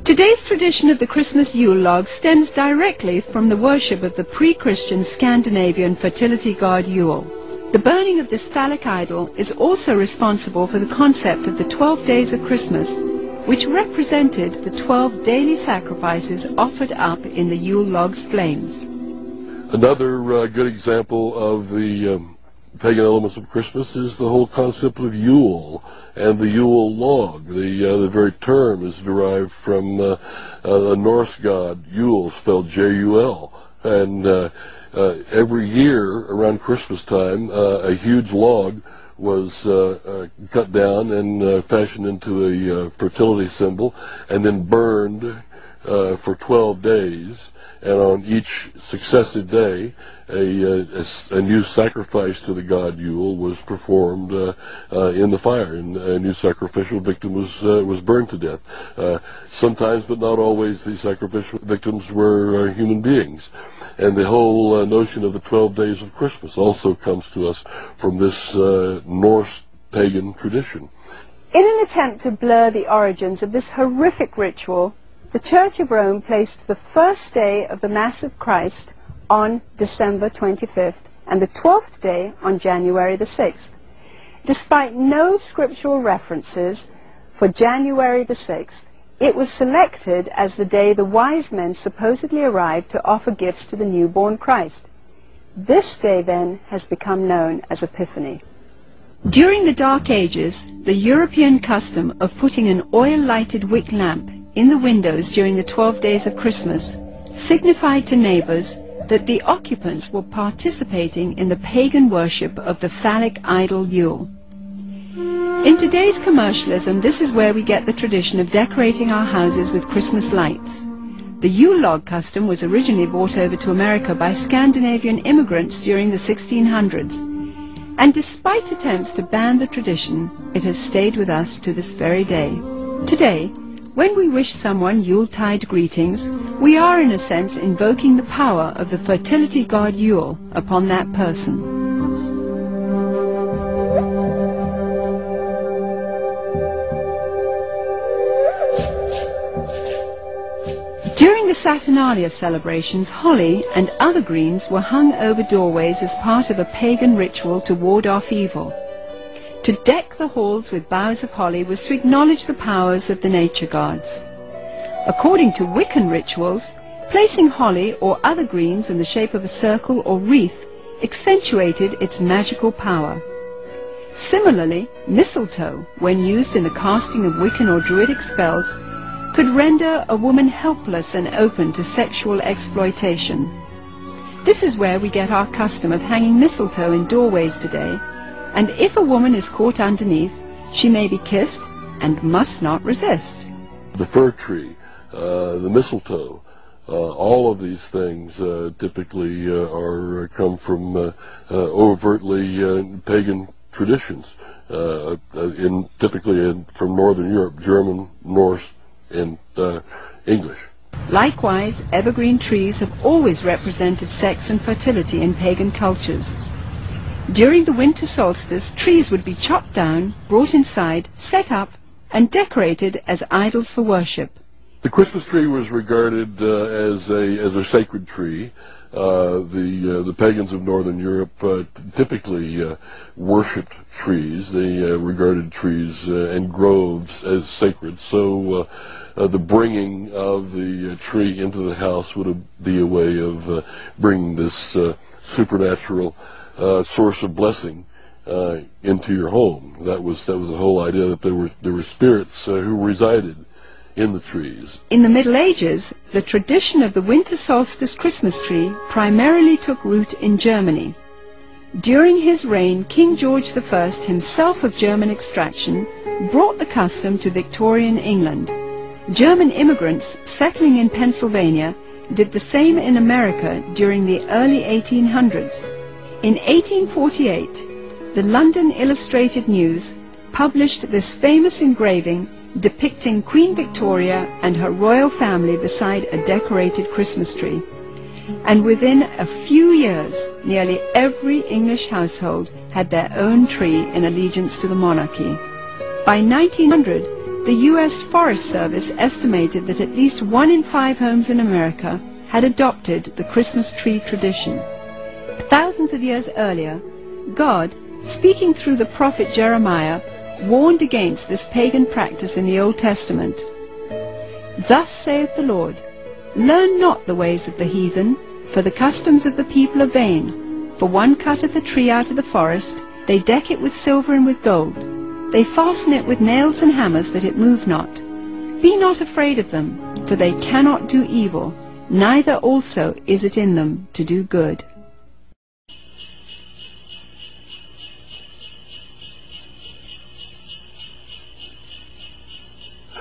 Today's tradition of the Christmas Yule log stems directly from the worship of the pre-Christian Scandinavian fertility god Yule. The burning of this phallic idol is also responsible for the concept of the 12 days of Christmas, which represented the 12 daily sacrifices offered up in the Yule log's flames. Another good example of the pagan elements of Christmas is the whole concept of Yule and the Yule log. The very term is derived from a Norse god, Yule, spelled J-U-L. And every year around Christmas time, a huge log was cut down and fashioned into a fertility symbol and then burned for 12 days. And on each successive day, a new sacrifice to the god Yule was performed in the fire, and a new sacrificial victim was burned to death. Sometimes, but not always, the sacrificial victims were human beings. And the whole notion of the 12 days of Christmas also comes to us from this Norse pagan tradition. In an attempt to blur the origins of this horrific ritual, the Church of Rome placed the first day of the Mass of Christ on December 25th and the 12th day on January the 6th. Despite no scriptural references for January the 6th, it was selected as the day the wise men supposedly arrived to offer gifts to the newborn Christ. This day then has become known as Epiphany. During the Dark Ages, the European custom of putting an oil-lighted wick lamp in the windows during the 12 days of Christmas signified to neighbors that the occupants were participating in the pagan worship of the phallic idol Yule. In today's commercialism, this is where we get the tradition of decorating our houses with Christmas lights. The Yule log custom was originally brought over to America by Scandinavian immigrants during the 1600s, and despite attempts to ban the tradition, it has stayed with us to this very day. Today, when we wish someone Yuletide greetings, we are in a sense invoking the power of the fertility god Yule upon that person. During the Saturnalia celebrations, holly and other greens were hung over doorways as part of a pagan ritual to ward off evil. To deck the halls with boughs of holly was to acknowledge the powers of the nature gods. According to Wiccan rituals, placing holly or other greens in the shape of a circle or wreath accentuated its magical power. Similarly, mistletoe, when used in the casting of Wiccan or Druidic spells, could render a woman helpless and open to sexual exploitation. This is where we get our custom of hanging mistletoe in doorways today, and if a woman is caught underneath, she may be kissed and must not resist. The fir tree, the mistletoe, all of these things typically come from overtly pagan traditions, typically from Northern Europe, German, Norse, and English. Likewise, evergreen trees have always represented sex and fertility in pagan cultures. During the winter solstice, trees would be chopped down, brought inside, set up, and decorated as idols for worship. The Christmas tree was regarded as a sacred tree. The pagans of Northern Europe typically worshipped trees. They regarded trees and groves as sacred. So the bringing of the tree into the house would be a way of bringing this supernatural source of blessing into your home. That was the whole idea, that there were spirits who resided in the trees. In the Middle Ages, the tradition of the winter solstice Christmas tree primarily took root in Germany. During his reign, King George I, himself of German extraction, brought the custom to Victorian England. German immigrants settling in Pennsylvania did the same in America during the early 1800s. In 1848, the London Illustrated News published this famous engraving depicting Queen Victoria and her royal family beside a decorated Christmas tree. And within a few years, nearly every English household had their own tree in allegiance to the monarchy. By 1900, the U.S. Forest Service estimated that at least 1 in 5 homes in America had adopted the Christmas tree tradition. Thousands of years earlier, God, speaking through the prophet Jeremiah, warned against this pagan practice in the Old Testament. Thus saith the Lord, learn not the ways of the heathen, for the customs of the people are vain. For one cutteth a tree out of the forest, they deck it with silver and with gold. They fasten it with nails and hammers, that it move not. Be not afraid of them, for they cannot do evil, neither also is it in them to do good.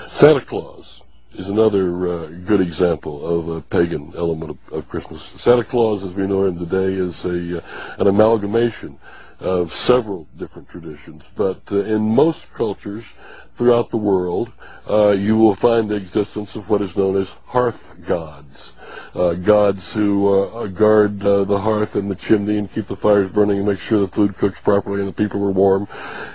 Santa Claus is another good example of a pagan element of Christmas. Santa Claus, as we know him today, is an amalgamation of several different traditions, but in most cultures throughout the world, you will find the existence of what is known as hearth gods. Gods who guard the hearth and the chimney and keep the fires burning and make sure the food cooks properly and the people are warm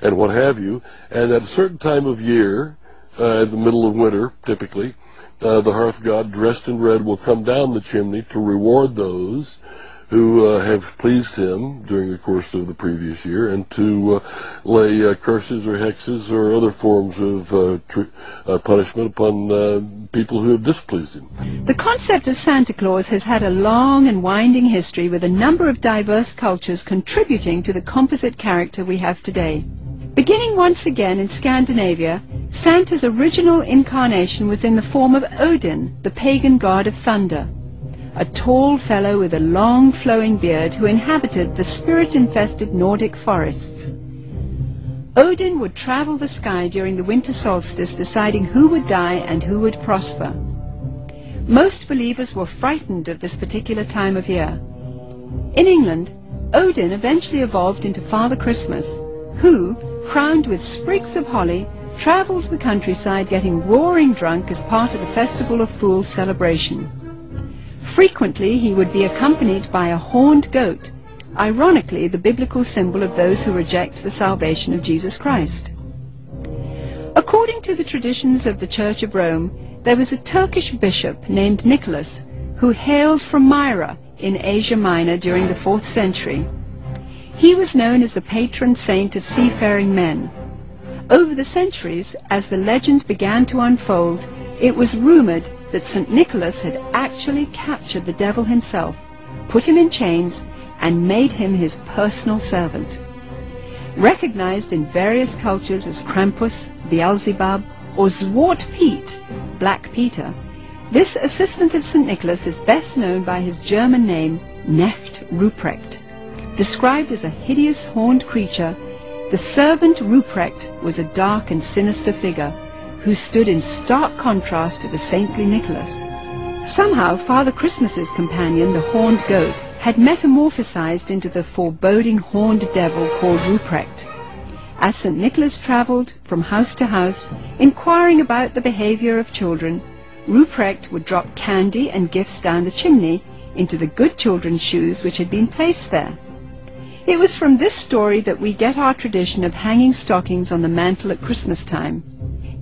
and what have you. And at a certain time of year, in the middle of winter, typically, the hearth god dressed in red will come down the chimney to reward those who have pleased him during the course of the previous year, and to lay curses or hexes or other forms of punishment upon people who have displeased him. The concept of Santa Claus has had a long and winding history, with a number of diverse cultures contributing to the composite character we have today. Beginning once again in Scandinavia, Santa's original incarnation was in the form of Odin, the pagan god of thunder, a tall fellow with a long flowing beard who inhabited the spirit-infested Nordic forests. Odin would travel the sky during the winter solstice, deciding who would die and who would prosper. Most believers were frightened of this particular time of year. In England, Odin eventually evolved into Father Christmas, who, crowned with sprigs of holly, traveled the countryside getting roaring drunk as part of the Festival of Fools celebration. Frequently he would be accompanied by a horned goat, ironically the biblical symbol of those who reject the salvation of Jesus Christ. According to the traditions of the Church of Rome, there was a Turkish bishop named Nicholas who hailed from Myra in Asia Minor during the 4th century. He was known as the patron saint of seafaring men. Over the centuries, as the legend began to unfold, it was rumored that St. Nicholas had actually captured the devil himself, put him in chains, and made him his personal servant. Recognized in various cultures as Krampus, Beelzebub, or Zwart Piet, Black Peter, this assistant of St. Nicholas is best known by his German name, Knecht Ruprecht. Described as a hideous horned creature, the servant Ruprecht was a dark and sinister figure who stood in stark contrast to the saintly Nicholas. Somehow Father Christmas's companion, the horned goat, had metamorphosized into the foreboding horned devil called Ruprecht. As St. Nicholas traveled from house to house, inquiring about the behavior of children, Ruprecht would drop candy and gifts down the chimney into the good children's shoes which had been placed there. It was from this story that we get our tradition of hanging stockings on the mantle at Christmas time.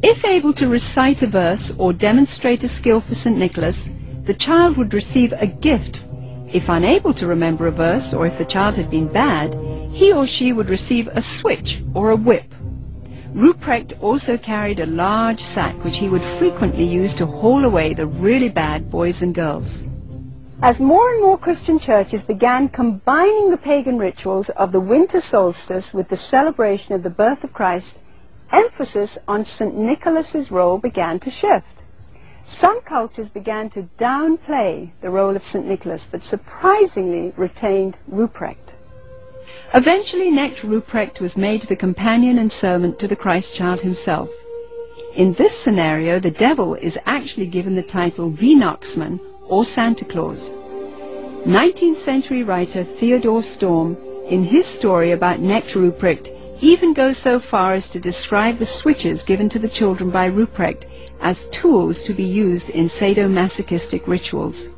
If able to recite a verse or demonstrate a skill for St. Nicholas, the child would receive a gift. If unable to remember a verse, or if the child had been bad, he or she would receive a switch or a whip. Ruprecht also carried a large sack which he would frequently use to haul away the really bad boys and girls. As more and more Christian churches began combining the pagan rituals of the winter solstice with the celebration of the birth of Christ, emphasis on St. Nicholas's role began to shift. Some cultures began to downplay the role of St. Nicholas, but surprisingly retained Ruprecht. Eventually, Knecht Ruprecht was made the companion and servant to the Christ child himself. In this scenario, the devil is actually given the title Weihnachtsmann, or Santa Claus. 19th century writer Theodor Storm, in his story about Knecht Ruprecht, even goes so far as to describe the switches given to the children by Ruprecht as tools to be used in sadomasochistic rituals.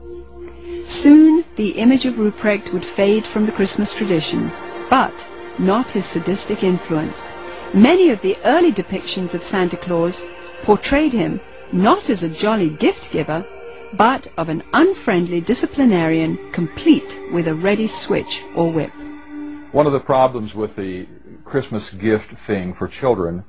Soon the image of Ruprecht would fade from the Christmas tradition, but not his sadistic influence. Many of the early depictions of Santa Claus portrayed him not as a jolly gift-giver, but of an unfriendly disciplinarian complete with a ready switch or whip. One of the problems with the Christmas gift thing for children